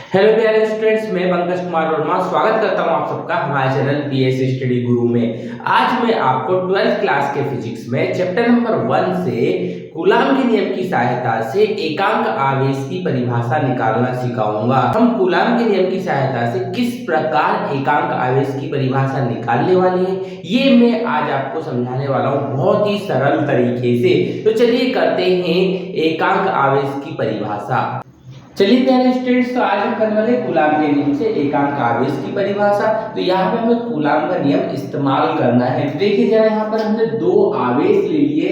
Hello प्यारे students, मैं पंकज कुमार वर्मा स्वागत करता हूं आप सबका हमारे चैनल पीएस स्टडी गुरु में। आज मैं आपको 12th क्लास के फिजिक्स में चैप्टर नंबर 1 से कूलाम के नियम की सहायता से एकांक आवेश की परिभाषा निकालना सिखाऊंगा। हम कूलाम के नियम की सहायता से किस प्रकार एकांक आवेश की परिभाषा निकालने वाले हैं, ये मैं आज आपको समझाने वाला हूँ बहुत ही सरल तरीके से। तो चलिए करते हैं एकांक आवेश की परिभाषा। चलिए प्यारे स्टूडेंट्स, तो आज हम करने वाले कूलाम के नियम से एकांक आवेश की परिभाषा। तो यहाँ पे हमें कूलाम का नियम इस्तेमाल करना है। तो देखिए जरा, यहाँ पर हमने दो आवेश ले लिए,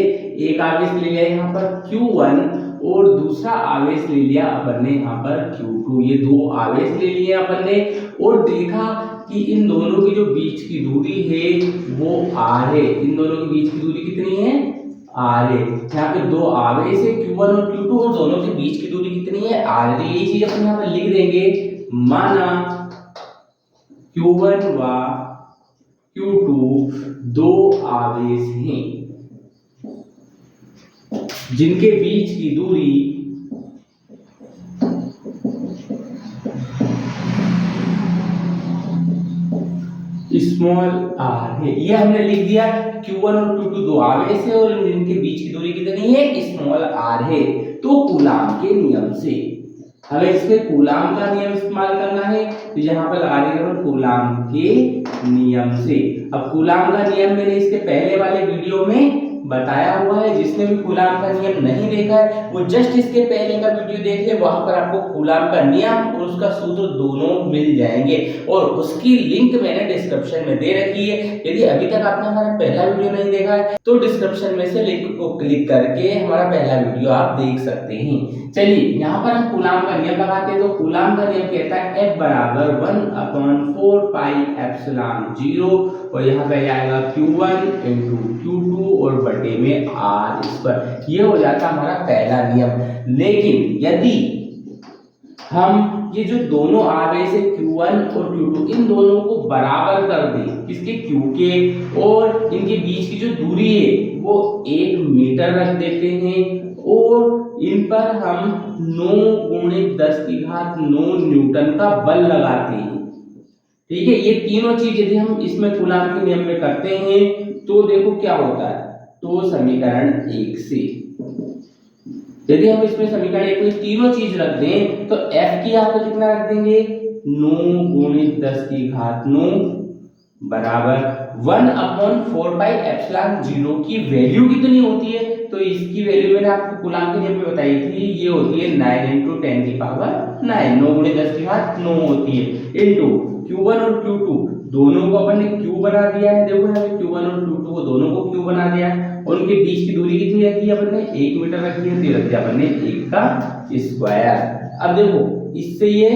एक आवेश ले लिया यहाँ पर Q1 और दूसरा आवेश ले लिया अपन ने यहाँ पर Q2। ये दो आवेश ले लिए अपन ने और देखा कि इन दोनों की जो बीच की दूरी है वो R है। इन दोनों के बीच की दूरी कितनी है? R है। यहाँ पे दो आवेश है Q1 और Q2 और दोनों के बीच की दूरी कितनी है? R है। ये चीज अपन यहाँ पे लिख देंगे। माना Q1 व Q2 दो आवेश हैं जिनके बीच की दूरी स्मॉल r है। ये हमने लिख दिया। Q1 और Q2 दो आवेश है और इनके बीच की दूरी कितनी है? स्मॉल r है। तो कूलाम के नियम से हमें इसके कूलाम का नियम इस्तेमाल करना है। तो यहाँ पर लगा देंगे कूलाम के नियम से। अब कूलाम का नियम मैंने इसके पहले वाले वीडियो में बताया हुआ है। जिसने भी कूलाम का नियम नहीं देखा है वो जस्ट इसके पहले का वीडियो देख ले, वहां पर आपको कूलाम का नियम और उसका सूत्र दोनों मिल जाएंगे और उसकी लिंक मैंने डिस्क्रिप्शन में दे रखी है। यदि अभी तक आपने हमारा पहला वीडियो नहीं देखा है तो डिस्क्रिप्शन में से लिंक को क्लिक करके हमारा पहला वीडियो आप देख सकते हैं। चलिए यहाँ पर हम कूलाम का नियम लगाते हैं। तो कूलाम का नियम कहता है F बराबर 1/4 पाई एप्सिलॉन 0 और यहाँ पे आएगा Q1 इंटू Q2 और बटे में R स्क्वायर। ये हो जाता हमारा पहला नियम। लेकिन यदि हम ये जो दोनों आवेश है Q1 और Q2 इन दोनों को बराबर कर दें, किसके? Q के, और इनके बीच की जो दूरी है वो 1 मीटर रख देते हैं और इन पर हम 9 × 10⁹ न्यूटन का बल लगाते हैं। ठीक है, ये तीनों चीज यदि हम इसमें कूलाम के नियम में करते हैं तो देखो क्या होता है। तो समीकरण 1 से यदि हम इसमें समीकरण 1 में तीनों चीज रख दें तो F की यहाँ पे कितना रख देंगे? 9 × 10⁹ बराबर 1/4 पाई एप्सिलॉन 0 की वैल्यू कितनी होती है? तो इसकी वैल्यू मैंने आपको कूलाम के नियम में बताई थी। ये होती है 9 × 10⁹ 9 × 10⁹ होती है इंटू Q1 और Q2 दोनों को अपन ने Q बना दिया है। देखो यहाँ पे Q1 और Q2 को दोनों को Q बना दिया है और उनके बीच की दूरी कितनी रखी है अपन ने? 1 मीटर रखी है। तो रख दिया अपन ने 1 का स्क्वायर। अब देखो इससे ये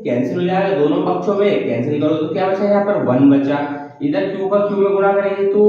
कैंसिल हो जाएगा, दोनों पक्षों में कैंसिल करो तो क्या बचा? यहाँ पर 1 बचा। इधर Q का Q में गुणा करेंगे तो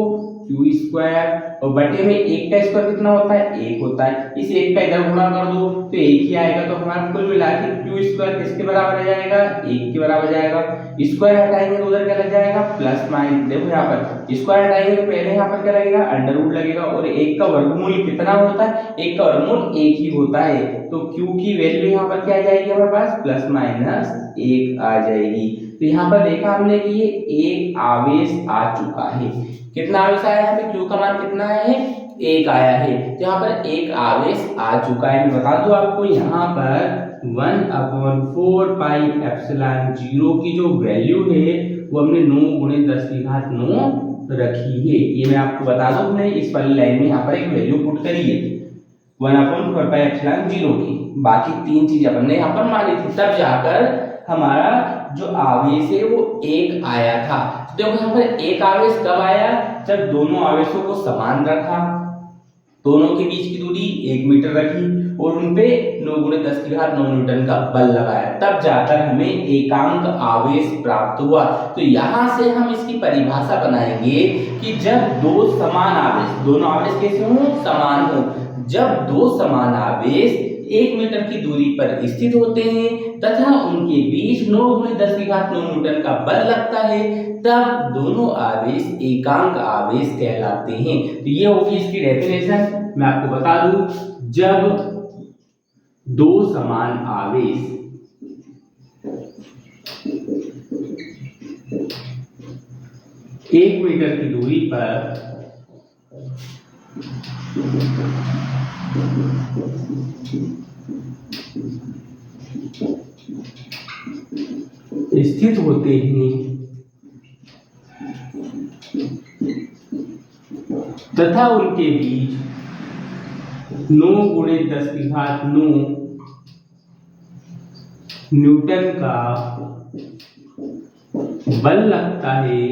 Q स्क्वायर और बटे में 1 का स्क्वायर कितना होता है? 1 होता है। इस 1 का इधर गुणा कर दो तो 1 ही आएगा। तो हमारा कुल मिला के Q स्क्वायर किसके बराबर आ जाएगा? 1 के बराबर जाएगा। स्क्वायर हटाएंगे तो उधर क्या लग जाएगा? Plus minus. देखो यहाँ पर स्क्वायर हटाएंगे तो पहले यहाँ पर क्या लगेगा? अंडर रूट लगेगा और 1 का वर्गमूल कितना होता है? 1 का वर्गमूल 1 ही होता है। तो Q की वैल्यू यहाँ पर क्या आ जाएगी हमारे पास? प्लस माइनस 1 आ जाएगी। तो यहाँ पर देखा हमने कि ये एक आवेश आ चुका है। कितना आवेश आया है? Q का मान कितना है? 1 आया है। तो यहाँ पर एक आवेश आ चुका है। मैं बता दूं आपको यहाँ पर 1/4 पाई एप्सिलॉन 0 की जो वैल्यू है वो हमने 9 × 10⁹ रखी है। ये मैं आपको बता दूं, हमने इस वाली लाइन में यहाँ पर एक वैल्यू पुट करी है 1/4 पाई एप्सिलॉन 0 की। बाकी तीन चीज अपन ने यहाँ पर मानी थी, तब जाकर हमारा जो आवेश है वो 1 आया था। देखो यहाँ पर एक आवेश कब आया? जब दोनों आवेशों को समान रखा, दोनों के बीच की दूरी 1 मीटर रखी और उनपे 9 × 10⁹ न्यूटन का बल लगाया, तब जाकर हमें एकांक आवेश प्राप्त हुआ। तो यहाँ से हम इसकी परिभाषा बनाएंगे कि जब दो समान आवेश, दोनों आवेश कैसे हों? समान हो। जब दो समान आवेश 1 मीटर की दूरी पर स्थित होते हैं तथा उनके बीच 9 × 10⁹ न्यूटन का बल लगता है, तब दोनों आवेश एकांक आवेश कहलाते हैं। तो ये होगी इसकी डेफिनेशन। मैं आपको बता दूं, जब दो समान आवेश 1 मीटर की दूरी पर स्थित होते हैं तथा उनके बीच 9 × 10⁹ न्यूटन का बल लगता है,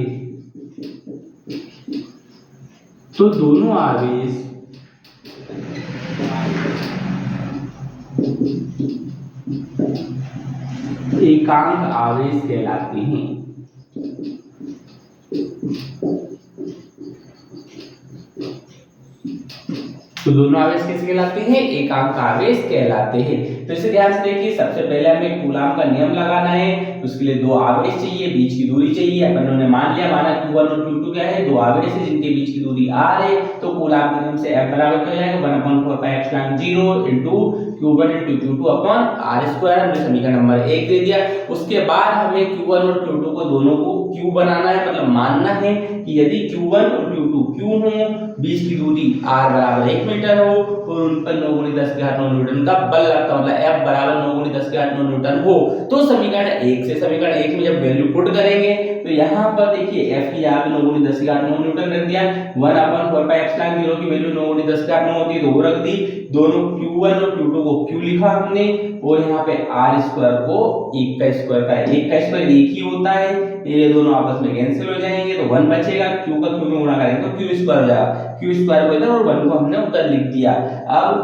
तो दोनों आवेश एकांक आवेश कहलाते हैं। तो दोनों आवेश कैसे कहलाते हैं? एकांक आवेश कहलाते हैं। तो इसे ध्यान से देखिए, सबसे पहले हमें कूलाम का नियम लगाना है। उसके लिए दो आवेश चाहिए, बीच की दूरी चाहिए। अपन ने माना Q1 और Q2 क्या है? दो आवेश है जिनके बीच की दूरी r है। तो कूलाम के नियम से F बराबर क्या हो जाएगा? 1/4πε0 × Q1 × Q2 अपॉन r²। हमने समीकरण नंबर 1 दे दिया। उसके बाद हमें Q1 और Q2 को दोनों को Q बनाना है, मतलब मानना है कि यदि Q1 और Q2 Q हो, बीच की दूरी r बराबर 1 मीटर हो और उन पर 9 × 10⁹ न्यूटन का बल लगता, मतलब F बराबर 9 × 10⁹ न्यूटन हो, तो समीकरण 1 से समीकरण 1 में जब वैल्यू पुट करेंगे तो यहाँ पर देखिए F की यहाँ पे 9 × 10⁹ न्यूटन रख दिया। 1/4πε0 की वैल्यू 9 × 10⁹ होती है तो वो रख दी। दोनों Q1 और Q2 को Q लिखा हमने और यहाँ पे r² को 1 का स्क्वायर का 1 का स्क्वायर 1 ही होता है, ये दोनों आपस में कैंसिल हो जाएंगे तो 1 बचेगा। Q का Q में गुणा करेंगे तो Q² हो जाएगा। Q² को इधर और 1 को हमने उधर लिख दिया। अब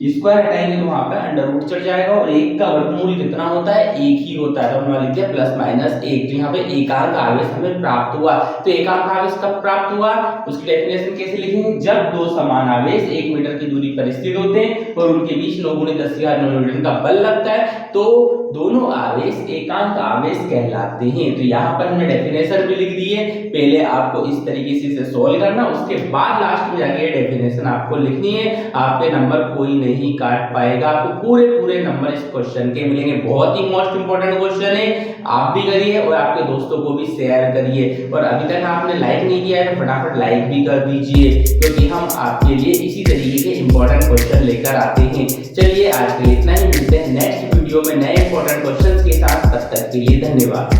स्क्वायर हटाएंगे तो वहां पे अंडर रूट चढ़ जाएगा और 1 का वर्गमूल कितना होता है? 1 ही होता है, तो हमने लिख दिया ±1। तो यहाँ पे एकांक आवेश हमें प्राप्त हुआ। तो एकांक आवेश कब प्राप्त हुआ? उसकी डेफिनेशन कैसे लिखेंगे? जब दो समान आवेश 1 मीटर की दूरी पर स्थित होते हैं और उनके बीच 9 × 10⁹ न्यूटन का बल लगता है तो दोनों आवेश एकांक आवेश कहलाते हैं। तो यहाँ पर हमने डेफिनेशन भी लिख दी है। पहले आपको इस तरीके से इसे सॉल्व करना, उसके बाद लास्ट में जाके डेफिनेशन आपको लिखनी है। आपके नंबर कोई नहीं काट पाएगा, आपको पूरे नंबर इस क्वेश्चन के मिलेंगे। बहुत ही मोस्ट इंपोर्टेंट क्वेश्चन है, आप भी करिए और आपके दोस्तों को भी शेयर करिए। और अभी तक आपने लाइक नहीं किया है तो फटाफट लाइक भी कर दीजिए, क्योंकि हम आपके लिए इसी तरीके के इंपॉर्टेंट क्वेश्चन लेकर आते हैं। चलिए आज के लिए इतना ही, मिलते हैं नेक्स्ट वीडियो में नए इंपॉर्टेंट क्वेश्चंस के साथ। तब तक के लिए धन्यवाद।